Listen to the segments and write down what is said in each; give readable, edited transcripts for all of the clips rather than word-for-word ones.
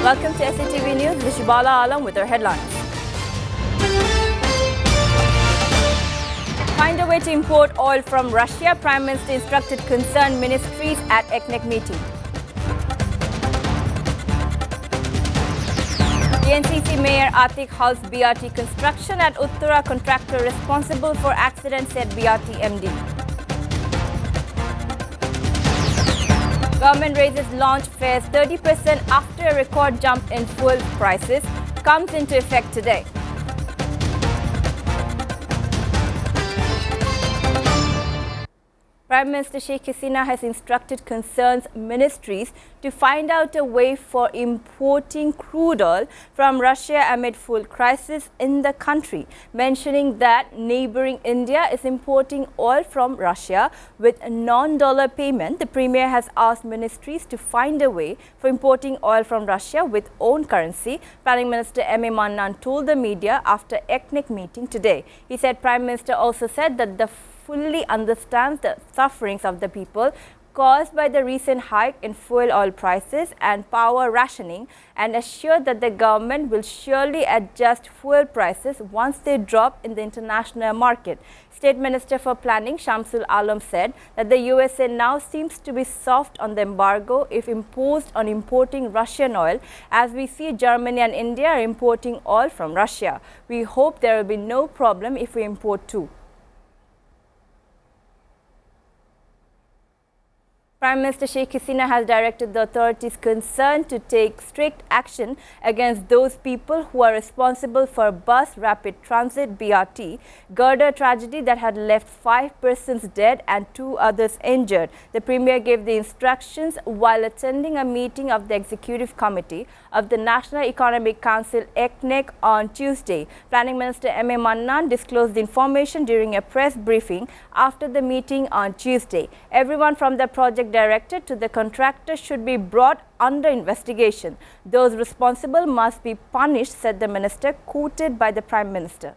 Welcome to SATV News. This is Shibala Alam with our headlines. Find a way to import oil from Russia. Prime Minister instructed concerned ministries at ECNEC meeting. DNCC Mayor Atiq halts BRT construction at Uttara. Contractor responsible for accident, said BRT MD. Government raises launch fares 30% after a record jump in fuel prices. Comes into effect today. Prime Minister Sheikh Hasina has instructed concerned ministries to find out a way for importing crude oil from Russia amid fuel crisis in the country, mentioning that neighboring India is importing oil from Russia with non-dollar payment. The Premier has asked ministries to find a way for importing oil from Russia with own currency. Planning Minister M.A. Mannan told the media after ECNEC meeting today. He said Prime Minister also said that the fully understands the sufferings of the people caused by the recent hike in fuel oil prices and power rationing, and assured that the government will surely adjust fuel prices once they drop in the international market. State Minister for Planning Shamsul Alam said that the USA now seems to be soft on the embargo if imposed on importing Russian oil, as we see Germany and India are importing oil from Russia. We hope there will be no problem if we import too. Prime Minister Sheikh Hasina has directed the authorities concerned to take strict action against those people who are responsible for bus rapid transit BRT girder tragedy that had left 5 persons dead and 2 others injured. The Premier gave the instructions while attending a meeting of the Executive Committee of the National Economic Council ECNEC on Tuesday. Planning Minister M.A. Mannan disclosed the information during a press briefing after the meeting on Tuesday. Everyone from the project director to the contractor should be brought under investigation. Those responsible must be punished, said the minister, quoted by the Prime Minister.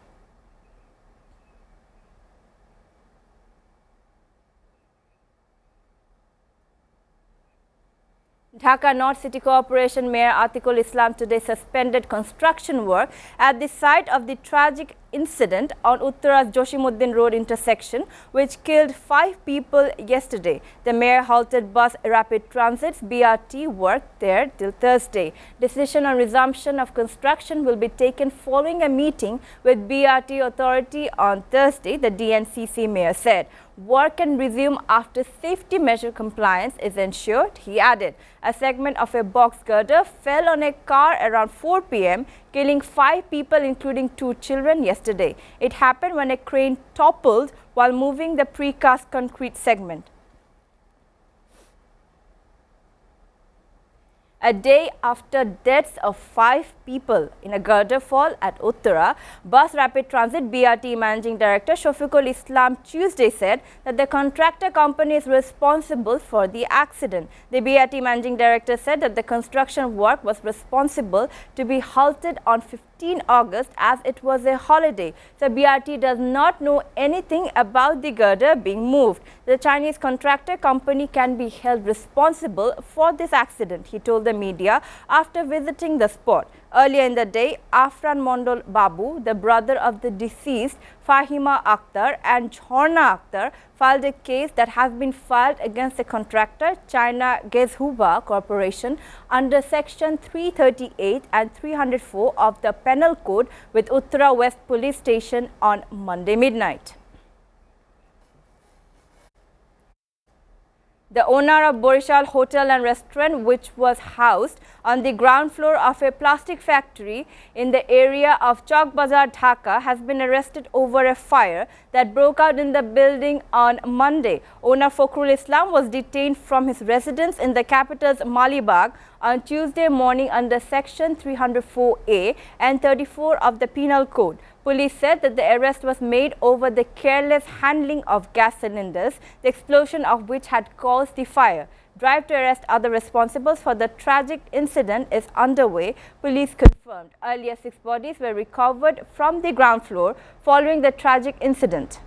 Dhaka North City Corporation Mayor Atiqul Islam today suspended construction work at the site of the tragic incident on Uttara's Joshimuddin Road intersection, which killed 5 people yesterday. The mayor halted bus rapid transit's BRT work there till Thursday. Decision on resumption of construction will be taken following a meeting with BRT authority on Thursday, the DNCC mayor said. Work can resume after safety measure compliance is ensured, he added. A segment of a box girder fell on a car around 4 p.m., killing 5 people including 2 children yesterday. It happened when a crane toppled while moving the precast concrete segment. A day after deaths of 5 people in a girder fall at Uttara, Bus Rapid Transit BRT Managing Director Shafiqul Islam Tuesday said that the contractor company is responsible for the accident. The BRT Managing Director said that the construction work was responsible to be halted on 15 August as it was a holiday. So BRT does not know anything about the girder being moved. The Chinese contractor company can be held responsible for this accident, he told the media after visiting the spot. Earlier in the day, Afran Mondol Babu, the brother of the deceased Fahima Akhtar and Jhorna Akhtar, filed a case that has been filed against the contractor China Gezhuba Corporation under Section 338 and 304 of the Penal Code with Uttara West Police Station on Monday midnight. The owner of Borishal Hotel and Restaurant, which was housed on the ground floor of a plastic factory in the area of Chowk Bazar, Dhaka, has been arrested over a fire that broke out in the building on Monday. Owner Fakhrul Islam was detained from his residence in the capital's Malibag on Tuesday morning under Section 304A and 34 of the Penal Code. Police said that the arrest was made over the careless handling of gas cylinders, the explosion of which had caused the fire. Drive to arrest other responsibles for the tragic incident is underway, police confirmed. Earlier, 6 bodies were recovered from the ground floor following the tragic incident.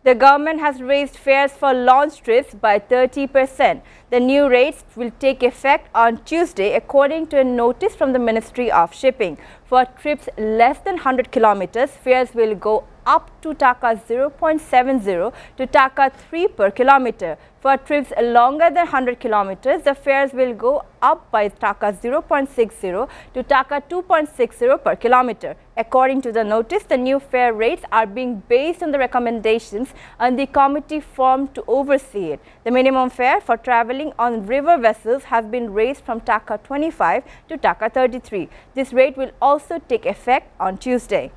The government has raised fares for launch trips by 30%. The new rates will take effect on Tuesday, according to a notice from the Ministry of Shipping. For trips less than 100 kilometers, fares will go up to Taka 0.70 to Taka 3 per kilometer. For trips longer than 100 kilometers, the fares will go up by Taka 0.60 to Taka 2.60 per kilometer. According to the notice, the new fare rates are being based on the recommendations and the committee formed to oversee it. The minimum fare for travelling on river vessels has been raised from Taka 25 to Taka 33. This rate will also take effect on Tuesday.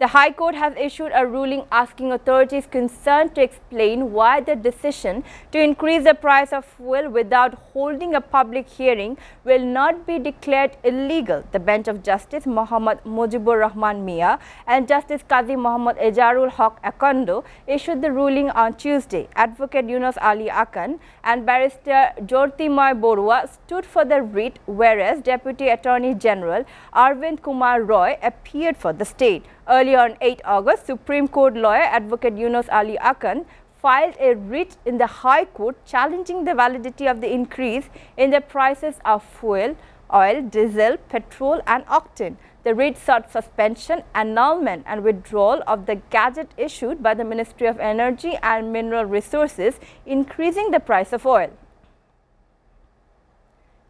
The High Court has issued a ruling asking authorities concerned to explain why the decision to increase the price of fuel without holding a public hearing will not be declared illegal. The bench of Justice Muhammad Mujibur Rahman Mia and Justice Qazi Muhammad Ejarul Haq Akondo issued the ruling on Tuesday. Advocate Yunus Ali Akan and Barrister Jyotirmoy Borua stood for the writ, whereas Deputy Attorney General Arvind Kumar Roy appeared for the state. Earlier on 8 August, Supreme Court lawyer Advocate Yunus Ali Akan filed a writ in the High Court challenging the validity of the increase in the prices of fuel, oil, diesel, petrol and octane. The writ sought suspension, annulment and withdrawal of the gadget issued by the Ministry of Energy and Mineral Resources, increasing the price of oil.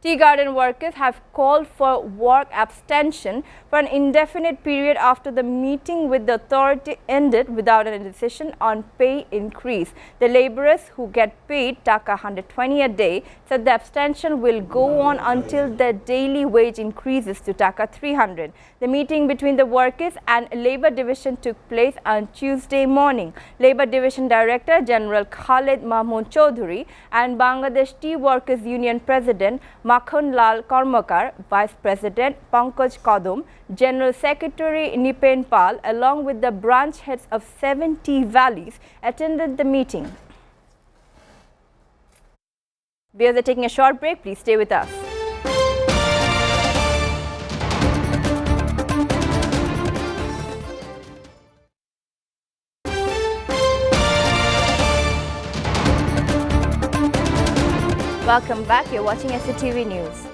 Tea garden workers have called for work abstention for an indefinite period after the meeting with the authority ended without a decision on pay increase. The labourers, who get paid Taka 120 a day, said the abstention will go on until the daily wage increases to Taka 300. The meeting between the workers and Labour Division took place on Tuesday morning. Labour Division Director General Khaled Mahmood Chaudhary and Bangladesh Tea Workers Union President Makhon Lal Karmakar, Vice President Pankaj Kadum, General Secretary Nipen Pal, along with the branch heads of 7 tea valleys, attended the meeting. We are taking a short break. Please stay with us. Welcome back. You're watching SATV News.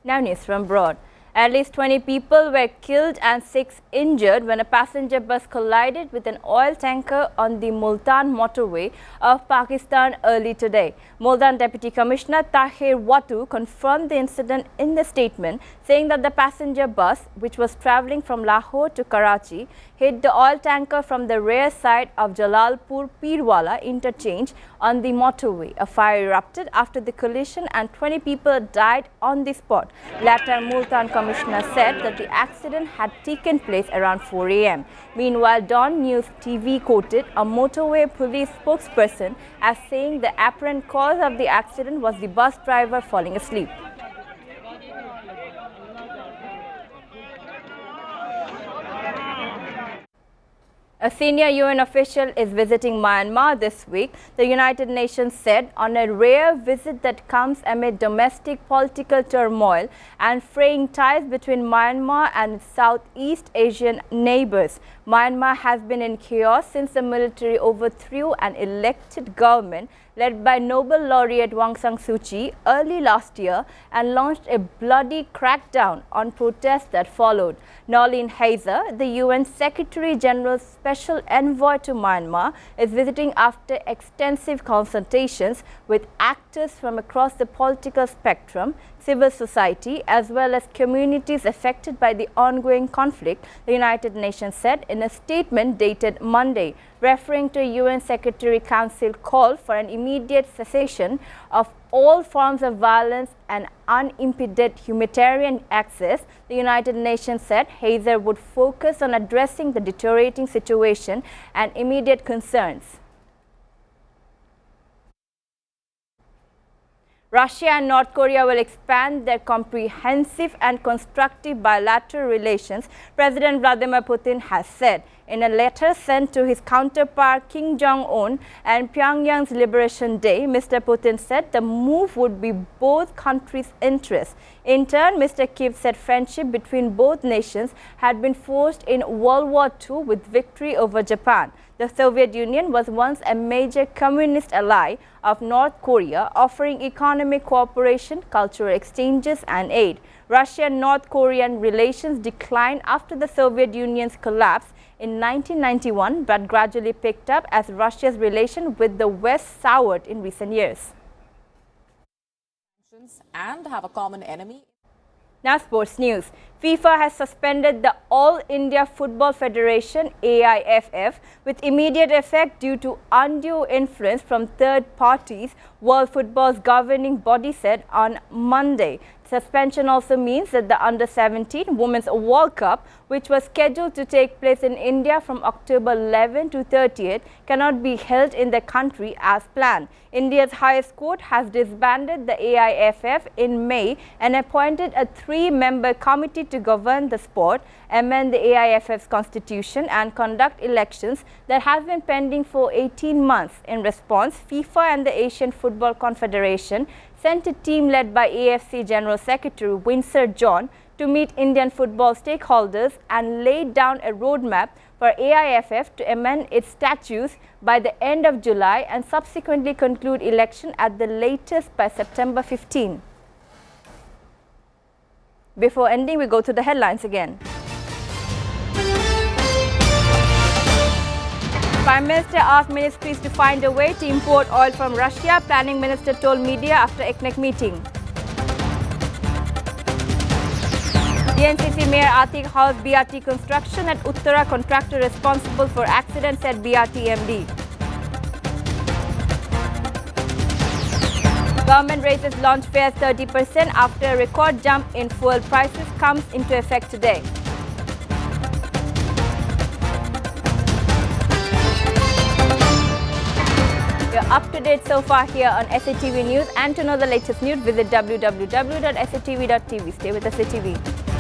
Now news from abroad. At least 20 people were killed and 6 injured when a passenger bus collided with an oil tanker on the Multan motorway of Pakistan early today. Multan Deputy Commissioner Tahir Watu confirmed the incident in the statement, saying that the passenger bus, which was travelling from Lahore to Karachi, hit the oil tanker from the rear side of Jalalpur Pirwala interchange on the motorway. A fire erupted after the collision and 20 people died on the spot. Later, Multan Commissioner said that the accident had taken place around 4 a.m. Meanwhile, Dawn News TV quoted a motorway police spokesperson as saying the apparent cause of the accident was the bus driver falling asleep. A senior UN official is visiting Myanmar this week, the United Nations said, on a rare visit that comes amid domestic political turmoil and fraying ties between Myanmar and Southeast Asian neighbors. Myanmar has been in chaos since the military overthrew an elected government led by Nobel laureate Aung San Suu Kyi early last year and launched a bloody crackdown on protests that followed. Noeleen Heyzer, the UN Secretary General's special envoy to Myanmar, is visiting after extensive consultations with actors from across the political spectrum, civil society, as well as communities affected by the ongoing conflict, the United Nations said in a statement dated Monday, referring to a UN Secretary Council call for an immediate cessation of all forms of violence and unimpeded humanitarian access. The United Nations said Heyzer would focus on addressing the deteriorating situation and immediate concerns. Russia and North Korea will expand their comprehensive and constructive bilateral relations, President Vladimir Putin has said. In a letter sent to his counterpart Kim Jong-un and Pyongyang's Liberation Day, Mr. Putin said the move would be both countries' interests. In turn, Mr. Kim said friendship between both nations had been forged in World War II with victory over Japan. The Soviet Union was once a major communist ally of North Korea, offering economic cooperation, cultural exchanges and aid. Russia-North Korean relations declined after the Soviet Union's collapse in 1991, but gradually picked up as Russia's relation with the West soured in recent years. And have a common enemy. Now sports news. FIFA has suspended the All India Football Federation AIFF with immediate effect due to undue influence from third parties, World Football's governing body said on Monday. Suspension also means that the Under-17 Women's World Cup, which was scheduled to take place in India from October 11 to 30th, cannot be held in the country as planned. India's highest court has disbanded the AIFF in May and appointed a 3-member committee to govern the sport, amend the AIFF's constitution and conduct elections that have been pending for 18 months. In response, FIFA and the Asian Football Confederation sent a team led by AFC General Secretary Windsor John to meet Indian football stakeholders and laid down a roadmap for AIFF to amend its statutes by the end of July and subsequently conclude election at the latest by September 15. Before ending, we go to the headlines again. Prime Minister asked ministries to find a way to import oil from Russia, Planning Minister told media after ECNEC meeting. DNCC Mayor Atik halts BRT construction at Uttara, contractor responsible for accident, said BRT MD. Government raises launch fares 30% after a record jump in fuel prices comes into effect today. You're up to date so far here on SATV News, and to know the latest news, visit www.satvtv. Stay with SATV.